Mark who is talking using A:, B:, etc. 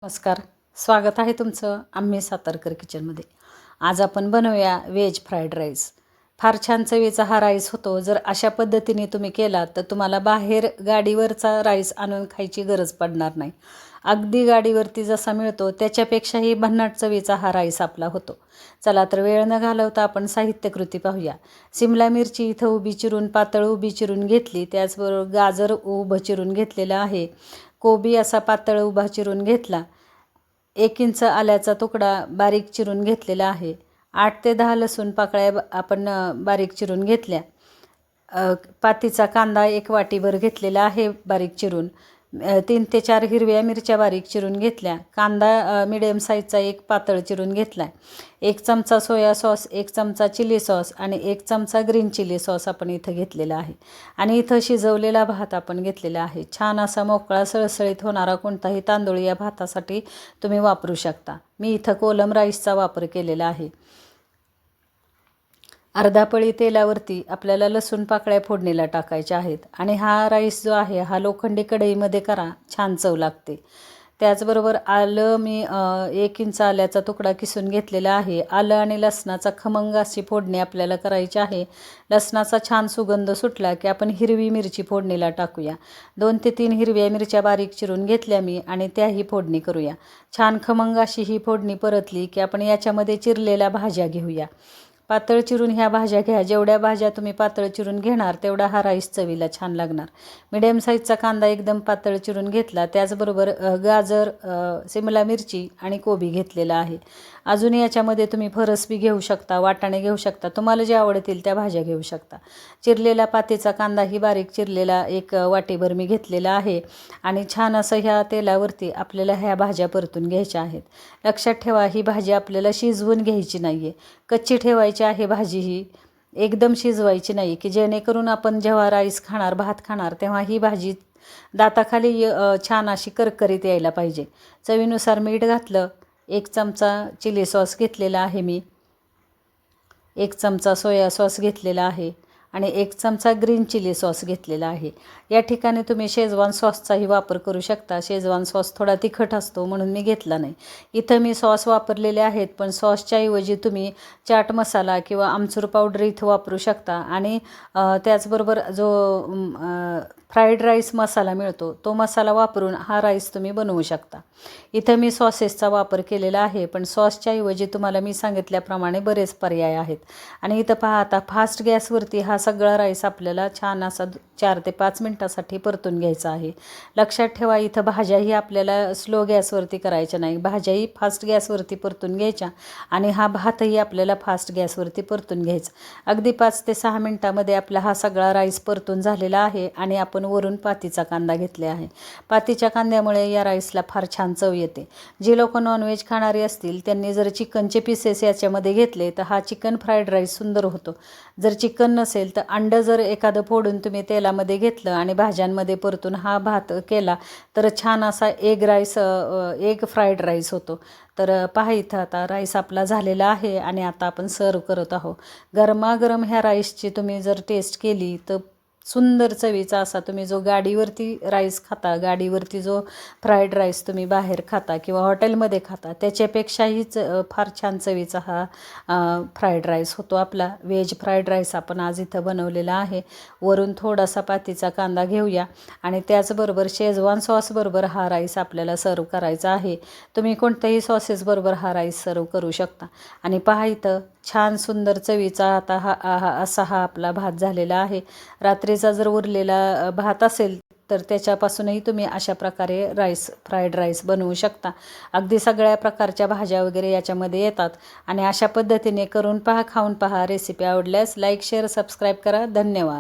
A: नमस्कार, स्वागत आहे तुमचं आम्ही सातारकर किचनमध्ये। आज आपण बनवूया व्हेज फ्राईड राईस। फार छान चवीचा हा राईस होतो। जर अशा पद्धतीने तुम्ही केला तर तुम्हाला बाहेर गाडीवरचा राईस आणून खायची गरज पडणार नाही। अगदी गाडीवरती जसा मिळतो त्याच्यापेक्षाही भन्नाट चवीचा हा राईस आपला होतो। चला तर वेळ न घालवता आपण साहित्यकृती पाहूया। शिमला मिरची इथं उभी चिरून पातळ उभी चिरून घेतली, त्याचबरोबर गाजर उभं चिरून घेतलेलं आहे, कोबी असा पातळ उभा चिरून घेतला, 1 इंच आल्याचा तुकडा बारीक चिरून घेतलेला आहे, 8 ते 10 लसूण पाकळ्या आपण बारीक चिरून घेतल्या, पातीचा कांदा 1 वाटीभर घेतलेला आहे बारीक चिरून, 3 ते 4 हिरव्या मिरच्या बारीक चिरून घेतल्या, कांदा मिडियम साईजचा 1 पातळ चिरून घेतला, 1 चमचा सोया सॉस, 1 चमचा चिली सॉस आणि 1 चमचा ग्रीन चिली सॉस आपण इथं घेतलेला आहे। आणि इथं शिजवलेला भात आपण घेतलेला आहे। छान असा मोकळा सळसळीत होणारा कोणताही तांदूळ या भातासाठी तुम्ही वापरू शकता। मी इथं कोलम राईसचा वापर केलेला आहे। अर्धा पळी तेलावरती आपल्याला लसूण पाकळ्या फोडणीला टाकायच्या आहेत आणि हा राईस जो आहे हा लोखंडी कढईमध्ये करा, छान चव लागते। त्याचबरोबर आलं मी 1 इंच आल्याचा तुकडा किसून घेतलेला आहे। आलं आणि लसणाचा खमंग अशी फोडणी आपल्याला करायची आहे। लसणाचा छान सुगंध सुटला की आपण हिरवी मिरची फोडणीला टाकूया। 2 ते 3 हिरव्या मिरच्या बारीक चिरून घेतल्या मी आणि त्याही फोडणी करूया। छान खमंग अशी ही फोडणी परतली की आपण याच्यामध्ये चिरलेल्या भाज्या घेऊया। पातळ चिरून ह्या भाज्या घ्या। जेवढ्या भाज्या तुम्ही पातळ चिरून घेणार तेवढा हा राईस चवीला छान लागणार। मिडियम साईजचा कांदा एकदम पातळ चिरून घेतला, त्याचबरोबर गाजर, शिमला मिरची आणि कोबी घेतलेला आहे। अजून याच्यामध्ये तुम्ही फरसबी घेऊ शकता, वाटाणे घेऊ शकता, तुम्हाला जे आवडतील त्या भाज्या घेऊ शकता। चिरलेला पातीचा कांदाही बारीक चिरलेला 1 वाटीभर मी घेतलेला आहे आणि छान असं ह्या तेलावरती आपल्याला ह्या भाज्या परतून घ्यायच्या आहेत। लक्षात ठेवा, ही भाजी आपल्याला शिजवून घ्यायची नाही आहे, कच्ची ठेवायची आहे भाजी, ही एकदम शिजवायची नाही, की जेणेकरून आपण जेव्हा राईस खाणार, भात खाणार, तेव्हा ही भाजी दाताखाली छान अशी करकरीत यायला पाहिजे। चवीनुसार मीठ घातलं, 1 चमचा चिली सॉस घेतलेला आहे मी, 1 चमचा सोया सॉस घेतलेला आहे आणि 1 चमचा ग्रीन चिली सॉस घेतलेला आहे। या ठिकाणी तुम्ही शेजवान सॉसचाही वापर करू शकता। शेजवान सॉस थोडा तिखट असतो म्हणून मी घेतला नाही। इथं मी सॉस वापरलेले आहेत, पण सॉसच्या ऐवजी तुम्ही चाट मसाला किंवा आमचूर पावडर इथं वापरू शकता आणि त्याचबरोबर जो फ्राईड राईस मसाला मिळतो तो मसाला वापरून हा राईस तुम्ही बनवू शकता। इथं मी सॉसेसचा वापर केलेला आहे, पण सॉसच्या ऐवजी तुम्हाला मी सांगितल्याप्रमाणे बरेच पर्याय आहेत। आणि इथं पहा, आता फास्ट गॅसवरती हा सगळा राईस आपल्याला छान असा 4 ते 5 मिनटासाठी परतून घ्यायचा आहे। लक्षात ठेवा, इथं भाज्याही आपल्याला स्लो गॅसवरती करायच्या नाही, भाज्याही फास्ट गॅसवरती परतून घ्यायच्या आणि हा भातही आपल्याला फास्ट गॅसवरती परतून घ्यायचा। अगदी 5 ते 6 मिनटामध्ये आपला हा सगळा राईस परतून झालेला आहे आणि आपण वरून पातीचा कांदा घेतला आहे। पातीच्या कांद्यामुळे या राईसला फार छान चव येते। जे लोक नॉनव्हेज खाणारे असतील त्यांनी जर चिकनचे पीसेस याच्यामध्ये घेतले तर हा चिकन फ्राईड राईस सुंदर होतो। जर चिकन नसेल तर अंडं जर एखादं फोडून तुम्ही तेलामध्ये घेतलं आणि भाज्यांमध्ये परतून हा भात केला तर छान असा एग फ्राईड राईस होतो। तर पहा, इथं आता राईस आपला झालेला आहे आणि आता आपण सर्व करत आहोत। गरमागरम ह्या राईसची तुम्ही जर टेस्ट केली तर सुंदर चवीचा असा तुम्ही जो गाडीवरती राईस खाता, गाडीवरती जो फ्राईड राईस तुम्ही बाहेर खाता किंवा हॉटेलमध्ये खाता त्याच्यापेक्षाहीच फार छान चवीचा हा फ्राईड राईस होतो आपला। व्हेज फ्राईड राईस आपण आज इथं बनवलेला आहे। वरून थोडासा पातीचा कांदा घेऊया आणि त्याचबरोबर शेजवान सॉसबरोबर हा राईस आपल्याला सर्व करायचा आहे। तुम्ही कोणत्याही सॉसेसबरोबर हा राईस सर्व करू शकता। आणि पहा, इथं छान सुंदर चवीचा आता असा हा आपला भात झालेला आहे। रात्रीचा जर उरलेला भात असेल तर त्याच्यापासूनही तुम्ही अशा प्रकारे फ्राईड राईस बनवू शकता। अगदी सगळ्या प्रकारच्या भाज्या वगैरे याच्यामध्ये येतात आणि अशा पद्धतीने करून पहा, खाऊन पहा। रेसिपी आवडल्यास लाईक, शेअर, सबस्क्राईब करा। धन्यवाद।